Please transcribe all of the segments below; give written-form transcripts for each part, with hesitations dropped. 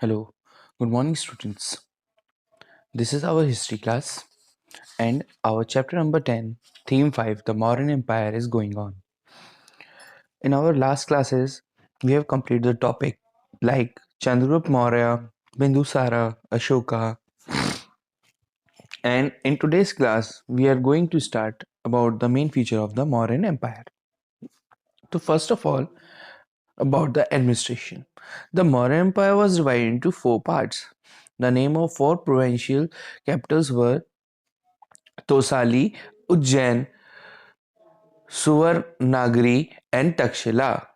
Hello, good morning, students. This is our history class, and our chapter number 10, theme 5, the Mauryan Empire, is going on. In our last classes, we have completed the topic like Chandragupta Maurya, Bindusara, Ashoka, and in today's class, we are going to start about the main feature of the Mauryan Empire. So, first of all, about the administration. The Mauryan Empire was divided into four parts. The name of four provincial capitals were Tosali, Ujjain, Suvarnagari, and Takshila.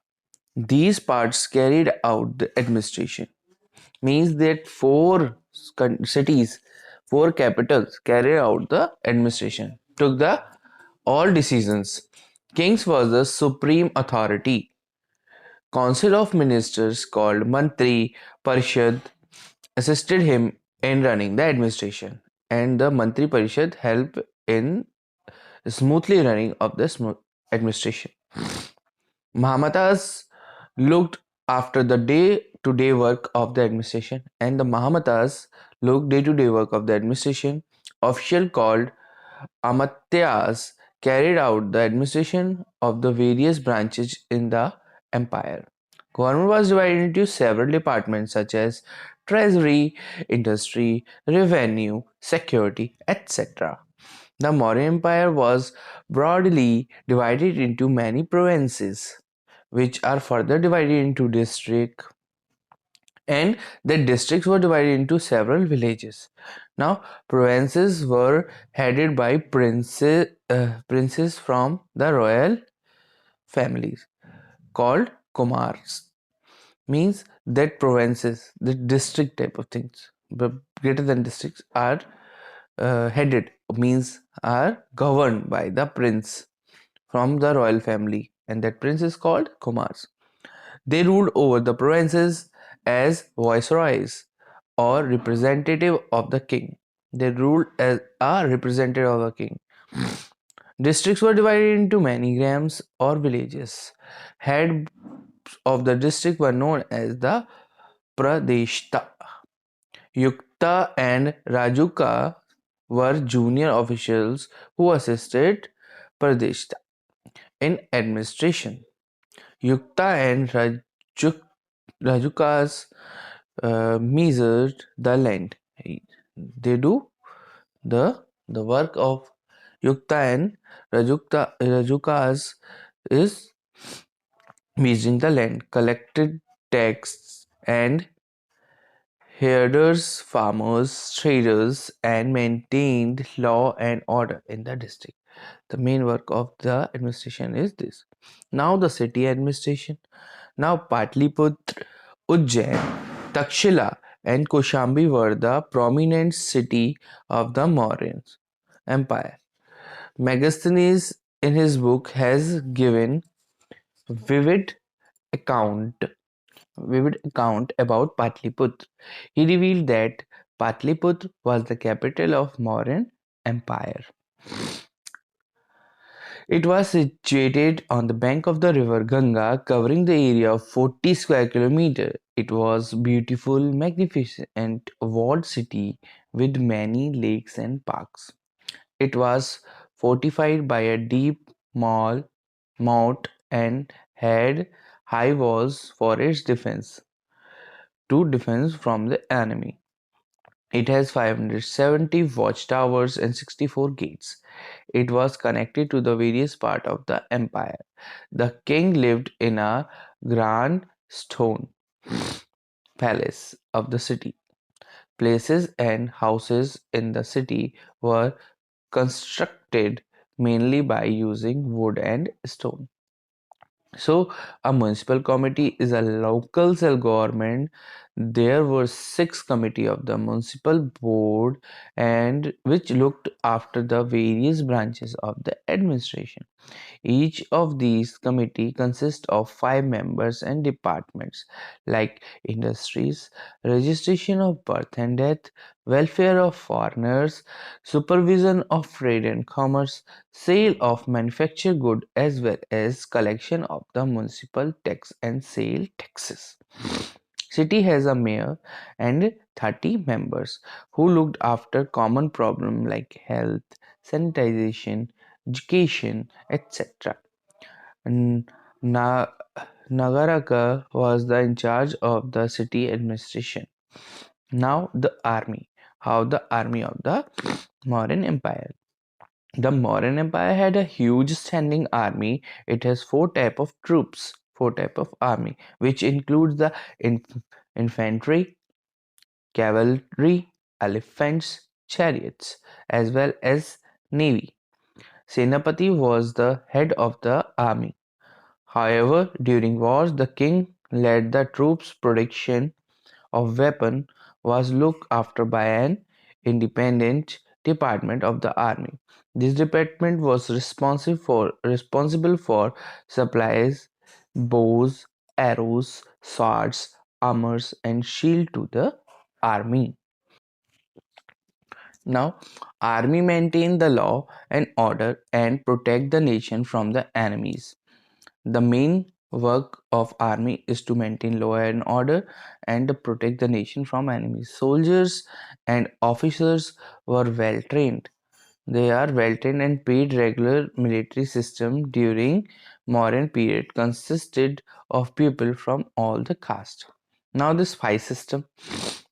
These parts carried out the administration. Means that four cities, four capitals carried out the administration, took the all decisions. Kings was the supreme authority. Council of ministers called Mantri Parishad assisted him in running the administration, and the Mantri Parishad helped in smoothly running of the administration. Mahamatas looked after the day-to-day work of the administration, and the Mahamatas looked day-to-day work of the administration. Official called Amatyas carried out the administration of the various branches in the empire. Government was divided into several departments such as treasury, industry, revenue, security, etc. The Mauryan Empire was broadly divided into many provinces, which are further divided into districts, and the districts were divided into several villages. Now, provinces were headed by princes from the royal families called Kumars. Means that provinces, the district type of things, but greater than districts, are headed, means are governed by the prince from the royal family, and that prince is called Kumars. They ruled over the provinces as viceroys or representative of the king. They ruled as a representative of the king. Districts were divided into many grams or villages. Heads of the district were known as the Pradeshta. Yukta and Rajuka were junior officials who assisted Pradeshta in administration. Yukta and Rajukas measured the land. They do the work of Yukta and Rajukas is measuring the land, collected tax, and herders, farmers, traders, and maintained law and order in the district. The main work of the administration is this. Now the city administration. Now Pathliput, Ujjain, Takshila, and Koshambi were the prominent city of the Mauryan Empire. Megasthenes in his book has given vivid account vivid account about Pathliput. He revealed that Pathliput was the capital of Mauryan Empire. It was situated on the bank of the river Ganga, covering the area of 40 square kilometers. It was beautiful, magnificent, walled city with many lakes and parks. It was fortified by a deep moat and had high walls for its defense to defense from the enemy. It has 570 watchtowers and 64 gates. It was connected to the various parts of the empire. The king lived in a grand stone palace of the city. Places and houses in the city were constructed mainly by using wood and stone. So, a municipal committee is a local cell government. There were six committee of the municipal board and which looked after the various branches of the administration. Each of these committee consists of five members and departments like industries, registration of birth and death, welfare of foreigners, supervision of trade and commerce, sale of manufactured goods as well as collection of the municipal tax and sale taxes. City has a mayor and 30 members who looked after common problems like health, sanitization, education, etc. N- Na- Nagaraka was in charge of the city administration. Now the army. How the army of the Mauryan Empire. The Mauryan Empire had a huge standing army. It has four type of army, which includes the infantry, cavalry, elephants, chariots, as well as navy. Senapati was the head of the army. However, during wars, the king led the troops. Production of weapon was looked after by an independent department of the army. This department was responsible for supplies, bows, arrows, swords, armors, and shield to the army. Now, army maintain the law and order and protect the nation from the enemies. The main work of army is to maintain law and order and to protect the nation from enemies. Soldiers and officers were well trained. They are well trained and paid. Regular military system during modern period consisted of people from all the caste. Now the spy system.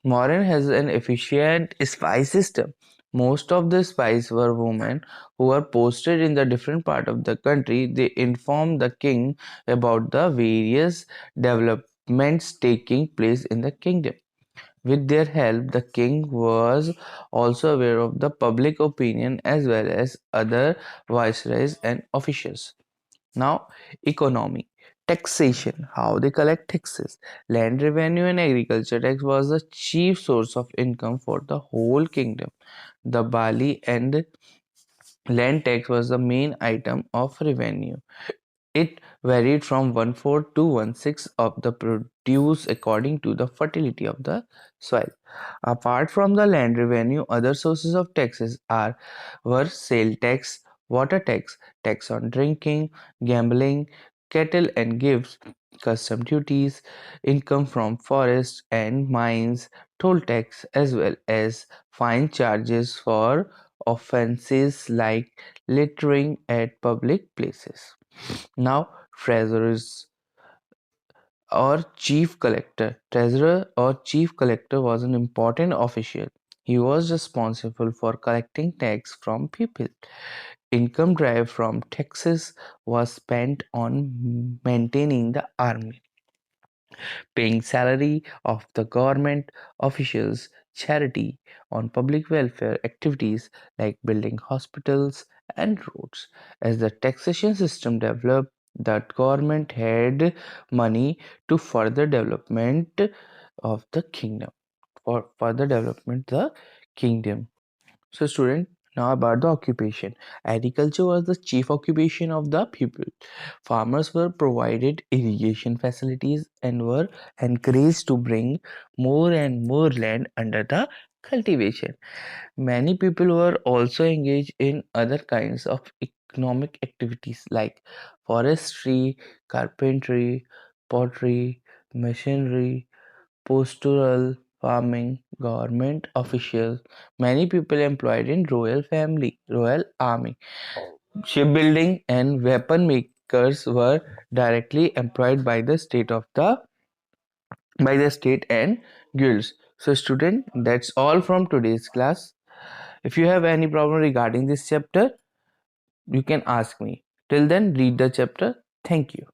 Morin has an efficient spy system. Most of the spies were women who were posted in the different part of the country. They informed the king about the various developments taking place in the kingdom. With their help, the king was also aware of the public opinion as well as other viceroys and officials. Now, economy. Taxation. How they collect taxes. Land revenue and agriculture tax was the chief source of income for the whole kingdom. The barley and land tax was the main item of revenue. It varied from one-fourth to one-sixth of the produce according to the fertility of the soil. Apart from the land revenue, other sources of taxes were sale tax, water tax, tax on drinking, gambling, cattle and gifts, custom duties, income from forests and mines, toll tax, as well as fine charges for offences like littering at public places. Now, treasurers treasurer or chief collector was an important official. He was responsible for collecting tax from people. Income derived from taxes was spent on maintaining the army, paying salary of the government officials, charity, on public welfare activities like building hospitals and roads. As the taxation system developed, the government had money to further development of the kingdom. For further development, the kingdom. So, student, now about the occupation. Agriculture was the chief occupation of the people. Farmers were provided irrigation facilities and were encouraged to bring more and more land under the cultivation. Many people were also engaged in other kinds of economic activities like forestry, carpentry, pottery, machinery, pastoral farming, government officials, many people employed in royal army, shipbuilding and weapon makers were directly employed by the state and guilds. So student, that's all from today's class. If you have any problem regarding this chapter, you can ask me. Till then, read the chapter. Thank you.